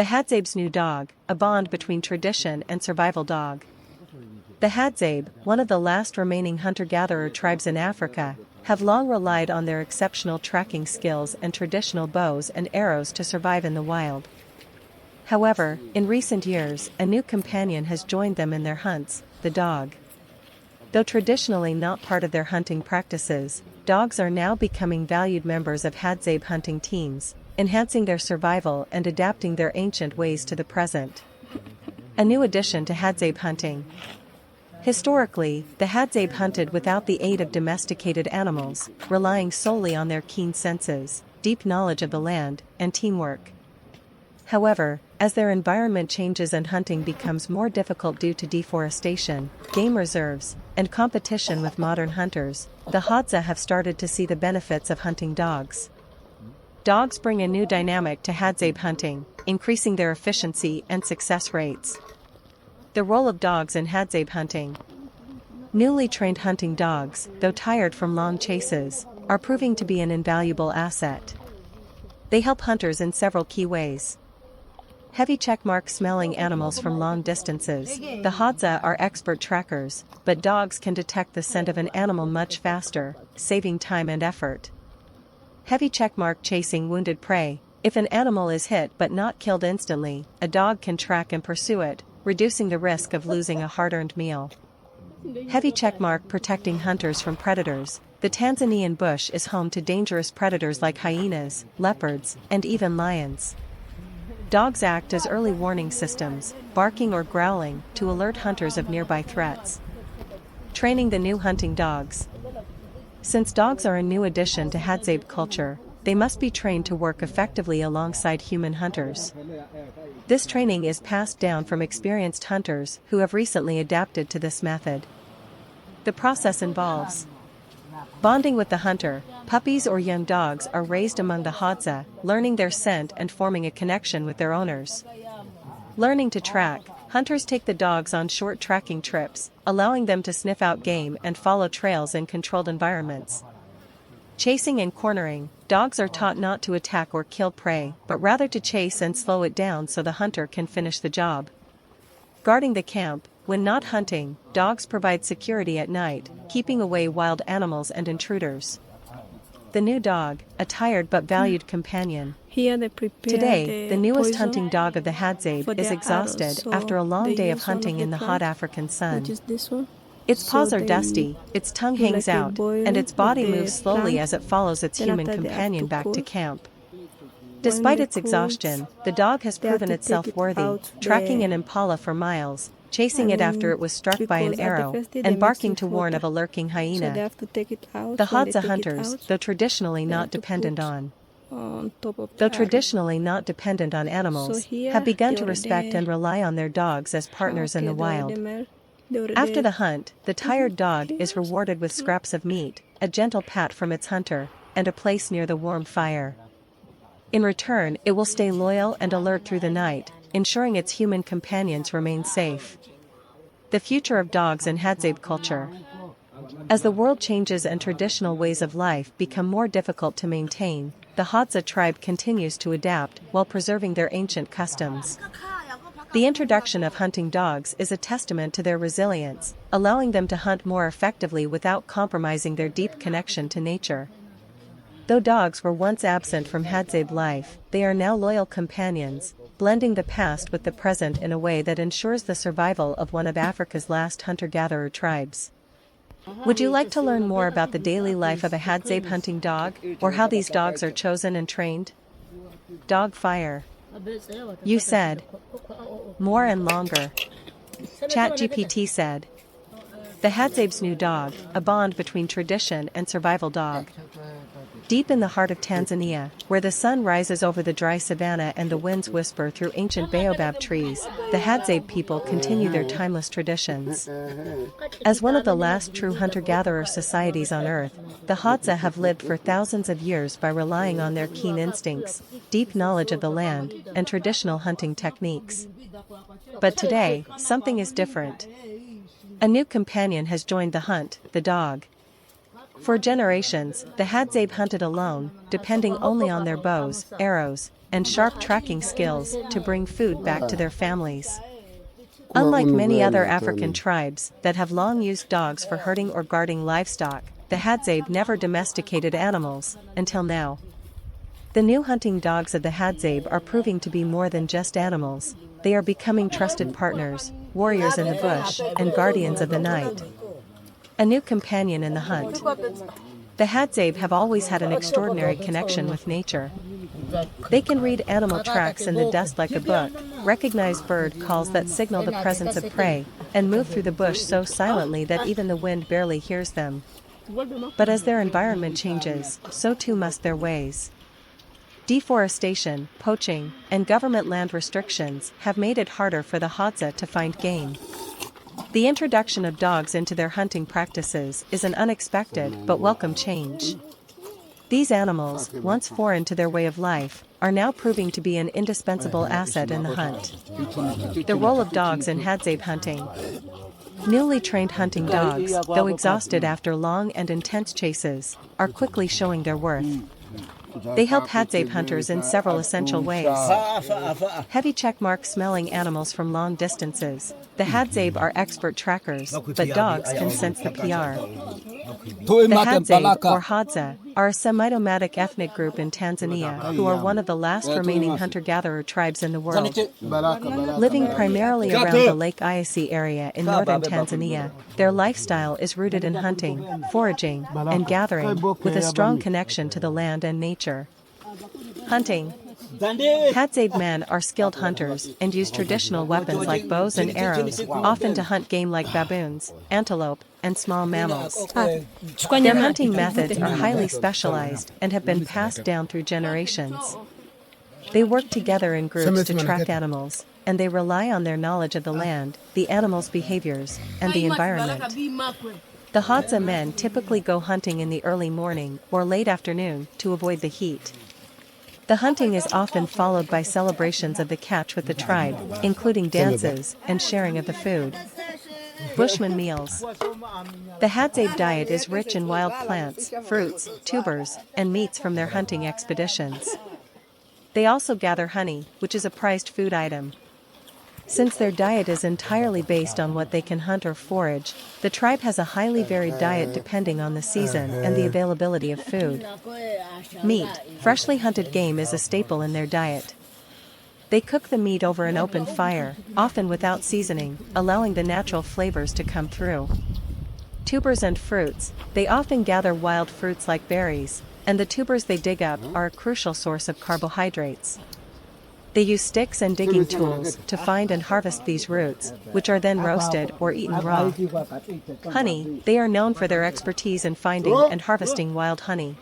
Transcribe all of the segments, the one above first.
The Hadzabe's new dog, a bond between tradition and survival dog. The Hadzabe, one of the last remaining hunter-gatherer tribes in Africa, have long relied on their exceptional tracking skills and traditional bows and arrows to survive in the wild. However, in recent years, a new companion has joined them in their hunts, the dog. Though traditionally not part of their hunting practices, dogs are now becoming valued members of Hadzabe hunting teams, enhancing their survival and adapting their ancient ways to the present. A new addition to Hadzabe hunting. Historically, the Hadzabe hunted without the aid of domesticated animals, relying solely on their keen senses, deep knowledge of the land, and teamwork. However, as their environment changes and hunting becomes more difficult due to deforestation, game reserves, and competition with modern hunters, the Hadza have started to see the benefits of hunting dogs. Dogs bring a new dynamic to Hadzabe hunting, increasing their efficiency and success rates. The role of dogs in Hadzabe hunting. Newly trained hunting dogs, though tired from long chases, are proving to be an invaluable asset. They help hunters in several key ways. Heavy checkmark smelling animals from long distances. The Hadza are expert trackers, but dogs can detect the scent of an animal much faster, saving time and effort. Heavy checkmark chasing wounded prey. If an animal is hit but not killed instantly, a dog can track and pursue it, reducing the risk of losing a hard-earned meal. Heavy checkmark protecting hunters from predators. The Tanzanian bush is home to dangerous predators like hyenas, leopards, and even lions. Dogs act as early warning systems, barking or growling, to alert hunters of nearby threats. Training the new hunting dogs. Since dogs are a new addition to Hadzabe culture, they must be trained to work effectively alongside human hunters. This training is passed down from experienced hunters who have recently adapted to this method. The process involves bonding with the hunter. Puppies or young dogs are raised among the Hadza, learning their scent and forming a connection with their owners. Learning to track. Hunters take the dogs on short tracking trips, allowing them to sniff out game and follow trails in controlled environments. Chasing and cornering. Dogs are taught not to attack or kill prey, but rather to chase and slow it down so the hunter can finish the job. Guarding the camp. When not hunting, dogs provide security at night, keeping away wild animals and intruders. The new dog, a tired but valued companion. Today, the newest hunting dog of the Hadzabe is exhausted after a long day of hunting in the hot African sun. Its paws are dusty, its tongue hangs out, and its body moves slowly as it follows its human companion back to camp. Despite its exhaustion, the dog has proven itself worthy, tracking an impala for miles, chasing it after it was struck by an arrow, and barking to warn of a lurking hyena. The Hadza hunters, though traditionally not dependent on animals, have begun to respect and rely on their dogs as partners in the wild. After the hunt, the tired dog is rewarded with scraps of meat, a gentle pat from its hunter, and a place near the warm fire. In return, it will stay loyal and alert through the night, ensuring its human companions remain safe. The future of dogs in Hadzabe culture. As the world changes and traditional ways of life become more difficult to maintain, the Hadza tribe continues to adapt while preserving their ancient customs. The introduction of hunting dogs is a testament to their resilience, allowing them to hunt more effectively without compromising their deep connection to nature. Though dogs were once absent from Hadzabe life, they are now loyal companions, blending the past with the present in a way that ensures the survival of one of Africa's last hunter-gatherer tribes. Would you like to learn more about the daily life of a Hadzabe hunting dog, or how these dogs are chosen and trained? Dog fire. You said. More and longer. ChatGPT said. The Hadzabe's new dog, a bond between tradition and survival dog. Deep in the heart of Tanzania, where the sun rises over the dry savanna and the winds whisper through ancient baobab trees, the Hadzabe people continue their timeless traditions. As one of the last true hunter-gatherer societies on Earth, the Hadza have lived for thousands of years by relying on their keen instincts, deep knowledge of the land, and traditional hunting techniques. But today, something is different. A new companion has joined the hunt, the dog. For generations, the Hadzabe hunted alone, depending only on their bows, arrows, and sharp tracking skills to bring food back to their families. Unlike many other African tribes that have long used dogs for herding or guarding livestock, the Hadzabe never domesticated animals, until now. The new hunting dogs of the Hadzabe are proving to be more than just animals. They are becoming trusted partners, warriors in the bush, and guardians of the night. A new companion in the hunt. The Hadzabe have always had an extraordinary connection with nature. They can read animal tracks in the dust like a book, recognize bird calls that signal the presence of prey, and move through the bush so silently that even the wind barely hears them. But as their environment changes, so too must their ways. Deforestation, poaching, and government land restrictions have made it harder for the Hadza to find game. The introduction of dogs into their hunting practices is an unexpected but welcome change. These animals, once foreign to their way of life, are now proving to be an indispensable asset in the hunt. The role of dogs in Hadzabe hunting. Newly trained hunting dogs, though exhausted after long and intense chases, are quickly showing their worth. They help Hadzabe hunters in several essential ways. Heavy checkmark smelling animals from long distances. The Hadzabe are expert trackers, but dogs can sense the PR. The Hadzabe, or Hadza, are a semi-nomadic ethnic group in Tanzania who are one of the last remaining hunter-gatherer tribes in the world. Living primarily around the Lake Eyasi area in northern Tanzania, their lifestyle is rooted in hunting, foraging, and gathering, with a strong connection to the land and nature. Hunting. Hadzabe men are skilled hunters and use traditional weapons like bows and arrows, often to hunt game like baboons, antelope, and small mammals. Their hunting methods are highly specialized and have been passed down through generations. They work together in groups to track animals, and they rely on their knowledge of the land, the animals' behaviors, and the environment. The Hadza men typically go hunting in the early morning or late afternoon to avoid the heat. The hunting is often followed by celebrations of the catch with the tribe, including dances and sharing of the food. Bushman meals. The Hadzabe diet is rich in wild plants, fruits, tubers, and meats from their hunting expeditions. They also gather honey, which is a prized food item. Since their diet is entirely based on what they can hunt or forage, the tribe has a highly varied diet depending on the season and the availability of food. Meat, freshly hunted game is a staple in their diet. They cook the meat over an open fire, often without seasoning, allowing the natural flavors to come through. Tubers and fruits, they often gather wild fruits like berries, and the tubers they dig up are a crucial source of carbohydrates. They use sticks and digging tools to find and harvest these roots, which are then roasted or eaten raw. Honey, they are known for their expertise in finding and harvesting wild honey.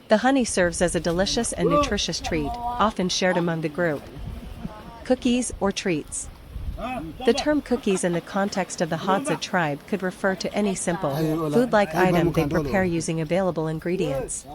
The honey serves as a delicious and nutritious treat, often shared among the group. Cookies or treats. The term cookies in the context of the Hadza tribe could refer to any simple, food-like item they prepare using available ingredients.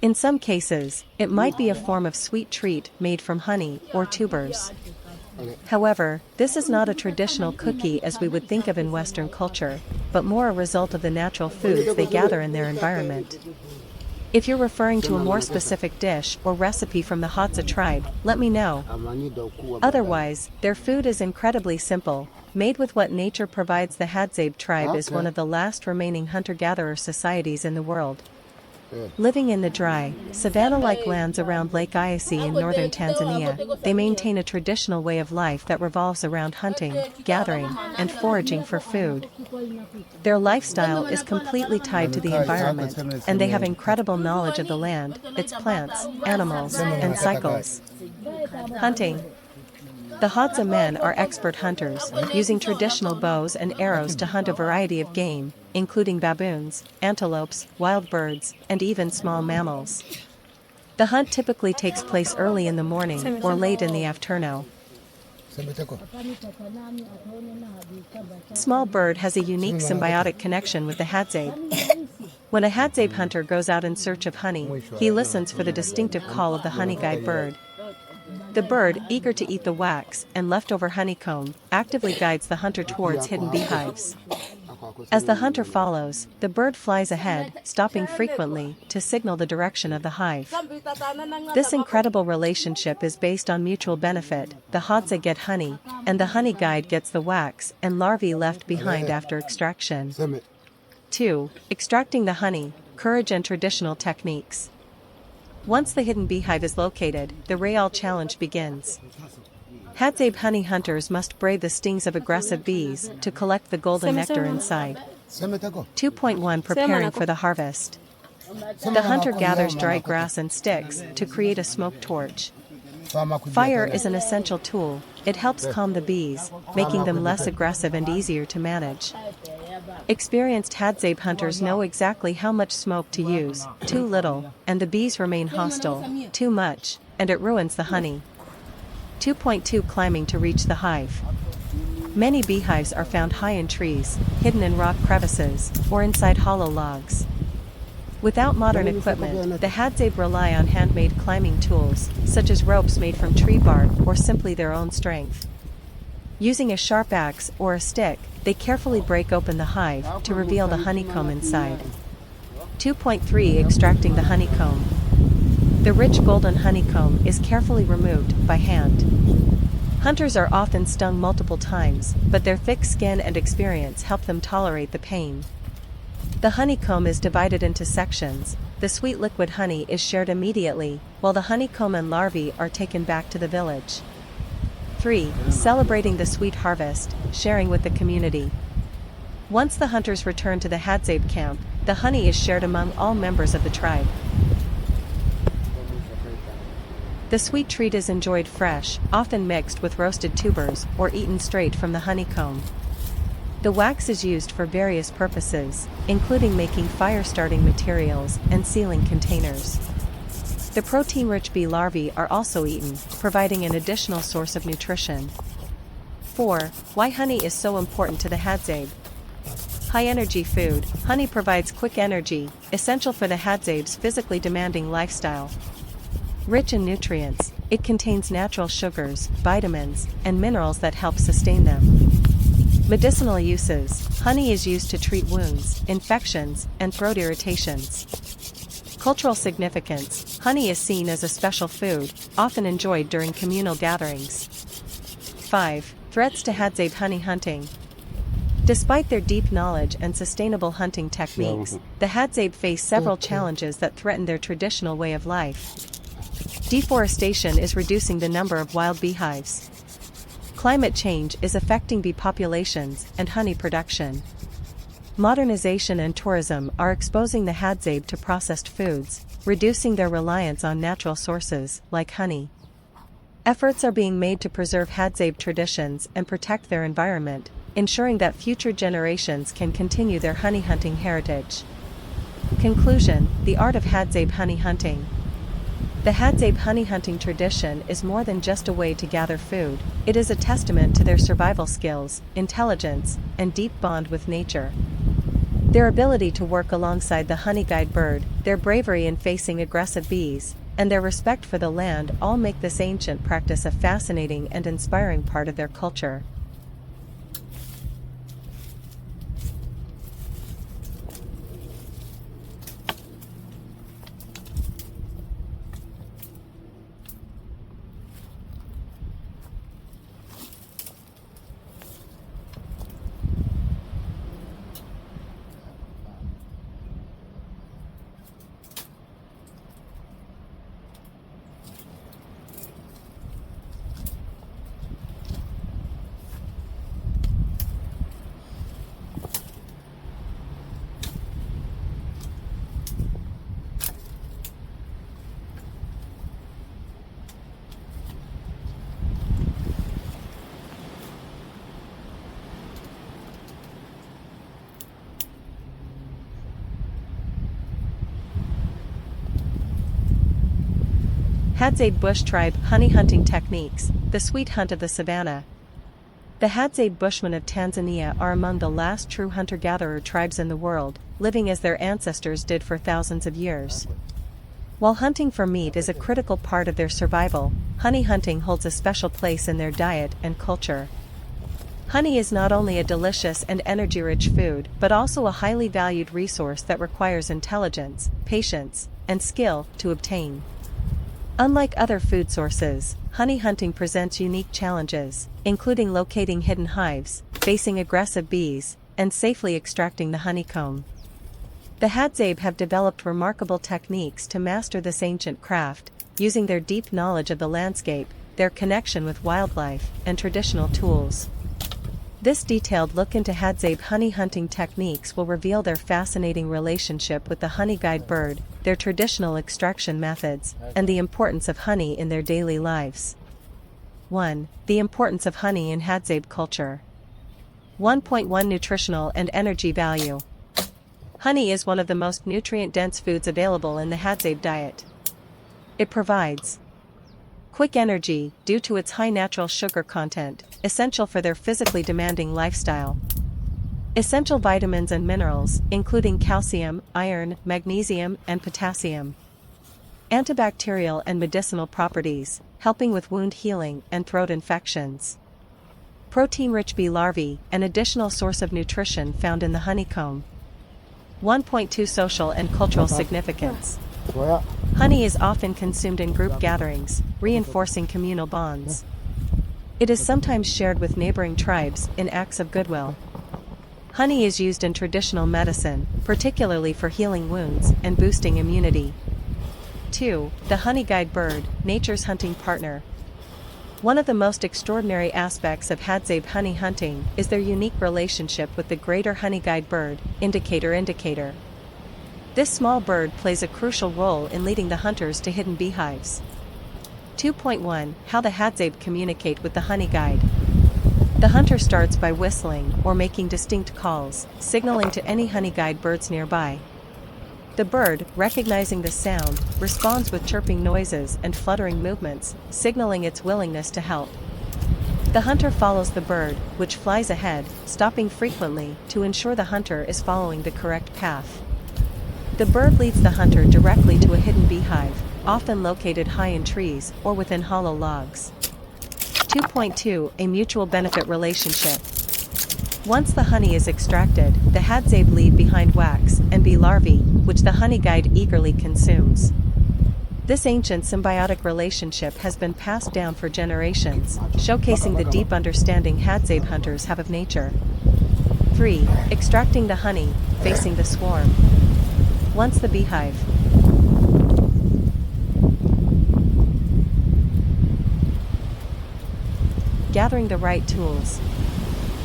In some cases, it might be a form of sweet treat made from honey or tubers. However, this is not a traditional cookie as we would think of in Western culture, but more a result of the natural foods they gather in their environment. If you're referring to a more specific dish or recipe from the Hadza tribe, let me know. Otherwise, their food is incredibly simple, made with what nature provides. The Hadzabe tribe is one of the last remaining hunter-gatherer societies in the world. Living in the dry, savanna-like lands around Lake Eyasi in northern Tanzania, they maintain a traditional way of life that revolves around hunting, gathering, and foraging for food. Their lifestyle is completely tied to the environment, and they have incredible knowledge of the land, its plants, animals, and cycles. Hunting. The Hadza men are expert hunters, using traditional bows and arrows to hunt a variety of game, including baboons, antelopes, wild birds, and even small mammals. The hunt typically takes place early in the morning or late in the afternoon. Small bird has a unique symbiotic connection with the Hadzabe. When a Hadzabe hunter goes out in search of honey, he listens for the distinctive call of the honey guide bird. The bird, eager to eat the wax and leftover honeycomb, actively guides the hunter towards hidden beehives. As the hunter follows, the bird flies ahead, stopping frequently to signal the direction of the hive. This incredible relationship is based on mutual benefit. The Hadza get honey, and the honey guide gets the wax and larvae left behind after extraction. 2. Extracting the honey, courage and traditional techniques. Once the hidden beehive is located, the real challenge begins. Hadzabe honey hunters must brave the stings of aggressive bees to collect the golden nectar inside. 2.1 Preparing for the harvest. The hunter gathers dry grass and sticks to create a smoke torch. Fire is an essential tool. It helps calm the bees, making them less aggressive and easier to manage. Experienced Hadzabe hunters know exactly how much smoke to use. Too little, and the bees remain hostile. Too much, and it ruins the honey. 2.2 Climbing to reach the hive. Many beehives are found high in trees, hidden in rock crevices, or inside hollow logs. Without modern equipment, the Hadzabe rely on handmade climbing tools, such as ropes made from tree bark or simply their own strength. Using a sharp axe or a stick, they carefully break open the hive to reveal the honeycomb inside. 2.3 Extracting the honeycomb. The rich golden honeycomb is carefully removed by hand. Hunters are often stung multiple times, but their thick skin and experience help them tolerate the pain. The honeycomb is divided into sections. The sweet liquid honey is shared immediately, while the honeycomb and larvae are taken back to the village. 3. Celebrating the sweet harvest, sharing with the community. Once the hunters return to the Hadzabe camp, the honey is shared among all members of the tribe. The sweet treat is enjoyed fresh, often mixed with roasted tubers or eaten straight from the honeycomb. The wax is used for various purposes, including making fire-starting materials and sealing containers. The protein-rich bee larvae are also eaten, providing an additional source of nutrition. 4. Why honey is so important to the Hadzabe. High-energy food. Honey provides quick energy, essential for the Hadzabe's physically demanding lifestyle. Rich in nutrients, it contains natural sugars, vitamins, and minerals that help sustain them. Medicinal uses. Honey is used to treat wounds, infections, and throat irritations. Cultural significance. Honey is seen as a special food, often enjoyed during communal gatherings. 5. Threats to Hadzabe honey hunting. Despite their deep knowledge and sustainable hunting techniques, the Hadzabe face several challenges that threaten their traditional way of life. Deforestation is reducing the number of wild beehives. Climate change is affecting bee populations and honey production. Modernization and tourism are exposing the Hadzabe to processed foods, reducing their reliance on natural sources, like honey. Efforts are being made to preserve Hadzabe traditions and protect their environment, ensuring that future generations can continue their honey hunting heritage. Conclusion: the art of Hadzabe honey hunting. The Hadzabe honey hunting tradition is more than just a way to gather food. It is a testament to their survival skills, intelligence, and deep bond with nature. Their ability to work alongside the honey guide bird, their bravery in facing aggressive bees, and their respect for the land all make this ancient practice a fascinating and inspiring part of their culture. Hadzabe Bush Tribe Honey Hunting Techniques, the Sweet Hunt of the Savannah. The Hadzabe Bushmen of Tanzania are among the last true hunter-gatherer tribes in the world, living as their ancestors did for thousands of years. While hunting for meat is a critical part of their survival, honey hunting holds a special place in their diet and culture. Honey is not only a delicious and energy-rich food but also a highly valued resource that requires intelligence, patience, and skill to obtain. Unlike other food sources, honey hunting presents unique challenges, including locating hidden hives, facing aggressive bees, and safely extracting the honeycomb. The Hadzabe have developed remarkable techniques to master this ancient craft, using their deep knowledge of the landscape, their connection with wildlife, and traditional tools. This detailed look into Hadzabe honey hunting techniques will reveal their fascinating relationship with the honey guide bird, their traditional extraction methods, and the importance of honey in their daily lives. 1. The importance of honey in Hadzabe culture. 1.1 Nutritional and energy value. Honey is one of the most nutrient-dense foods available in the Hadzabe diet. It provides quick energy due to its high natural sugar content, essential for their physically demanding lifestyle. Essential vitamins and minerals, including calcium, iron, magnesium, and potassium. Antibacterial and medicinal properties, helping with wound healing and throat infections. Protein-rich bee larvae, an additional source of nutrition found in the honeycomb. 1.2 Social and cultural significance. Honey is often consumed in group gatherings, reinforcing communal bonds. It is sometimes shared with neighboring tribes in acts of goodwill. Honey is used in traditional medicine, particularly for healing wounds and boosting immunity. 2. The honey guide bird, nature's hunting partner. One of the most extraordinary aspects of Hadzabe honey hunting is their unique relationship with the greater honey guide bird, indicator. This small bird plays a crucial role in leading the hunters to hidden beehives. 2.1 How the Hadzabe communicate with the honey guide. The hunter starts by whistling or making distinct calls, signaling to any honey guide birds nearby. The bird, recognizing the sound, responds with chirping noises and fluttering movements, signaling its willingness to help. The hunter follows the bird, which flies ahead, stopping frequently to ensure the hunter is following the correct path. The bird leads the hunter directly to a hidden beehive, often located high in trees or within hollow logs. 2.2 A mutual benefit relationship. Once the honey is extracted, the Hadzabe leave behind wax and bee larvae, which the honey guide eagerly consumes. This ancient symbiotic relationship has been passed down for generations, showcasing the deep understanding Hadzabe hunters have of nature. 3. Extracting the honey, facing the swarm. Once the beehive. Gathering the right tools.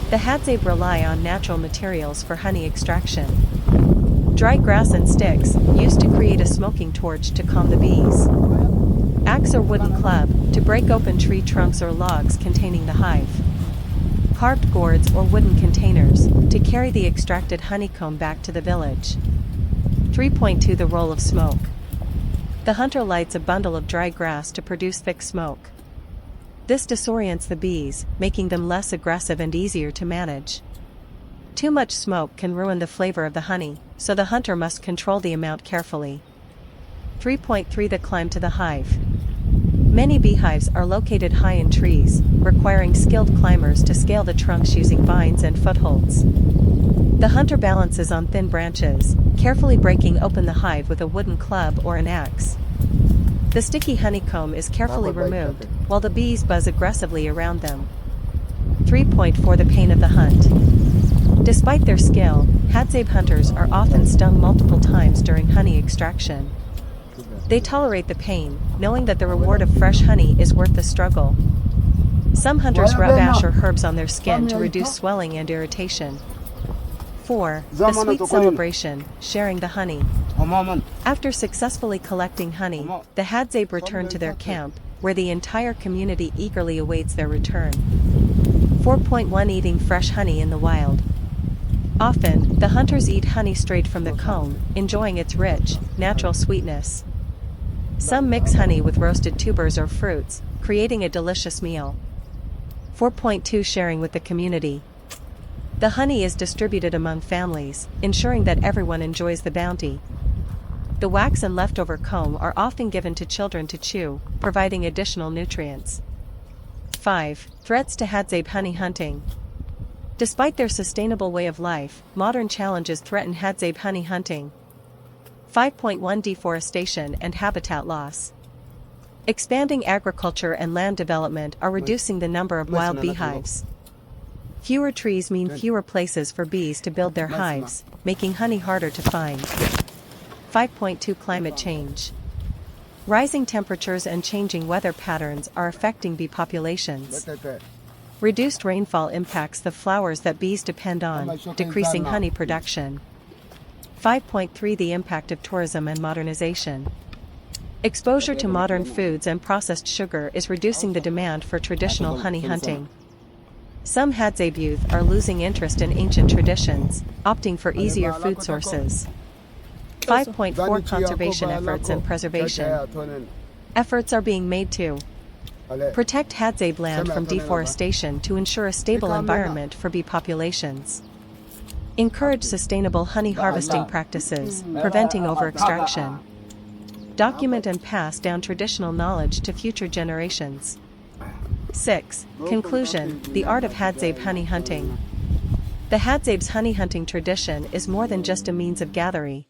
The Hadzabe rely on natural materials for honey extraction. Dry grass and sticks, used to create a smoking torch to calm the bees. Axe or wooden club, to break open tree trunks or logs containing the hive. Carved gourds or wooden containers, to carry the extracted honeycomb back to the village. 3.2 The role of smoke. The hunter lights a bundle of dry grass to produce thick smoke. This disorients the bees, making them less aggressive and easier to manage. Too much smoke can ruin the flavor of the honey, so the hunter must control the amount carefully. 3.3 The climb to the hive. Many beehives are located high in trees, requiring skilled climbers to scale the trunks using vines and footholds. The hunter balances on thin branches, carefully breaking open the hive with a wooden club or an axe. The sticky honeycomb is carefully removed, while the bees buzz aggressively around them. 3.4 The pain of the hunt. Despite their skill, Hadzabe hunters are often stung multiple times during honey extraction. They tolerate the pain, knowing that the reward of fresh honey is worth the struggle. Some hunters rub ash or herbs on their skin to reduce swelling and irritation. 4. The sweet celebration, sharing the honey. After successfully collecting honey, the Hadzabe return to their camp, where the entire community eagerly awaits their return. 4.1 Eating fresh honey in the wild. Often, the hunters eat honey straight from the comb, enjoying its rich, natural sweetness. Some mix honey with roasted tubers or fruits, creating a delicious meal. 4.2 Sharing with the community. The honey is distributed among families, ensuring that everyone enjoys the bounty. The wax and leftover comb are often given to children to chew, providing additional nutrients. 5. Threats to Hadzabe honey hunting. Despite their sustainable way of life, modern challenges threaten Hadzabe honey hunting. 5.1 Deforestation and habitat loss. Expanding agriculture and land development are reducing the number of wild beehives. Fewer trees mean fewer places for bees to build their hives, making honey harder to find. 5.2 Climate change. Rising temperatures and changing weather patterns are affecting bee populations. Reduced rainfall impacts the flowers that bees depend on, decreasing honey production. 5.3 The impact of tourism and modernization. Exposure to modern foods and processed sugar is reducing the demand for traditional honey hunting. Some Hadzabe youth are losing interest in ancient traditions, opting for easier food sources. 5.4 Conservation efforts and preservation. Efforts are being made to protect Hadzabe land from deforestation to ensure a stable environment for bee populations. Encourage sustainable honey harvesting practices, preventing over-extraction. Document and pass down traditional knowledge to future generations. 6. Conclusion: the art of Hadzabe honey hunting. The Hadzabe's honey hunting tradition is more than just a means of gathering.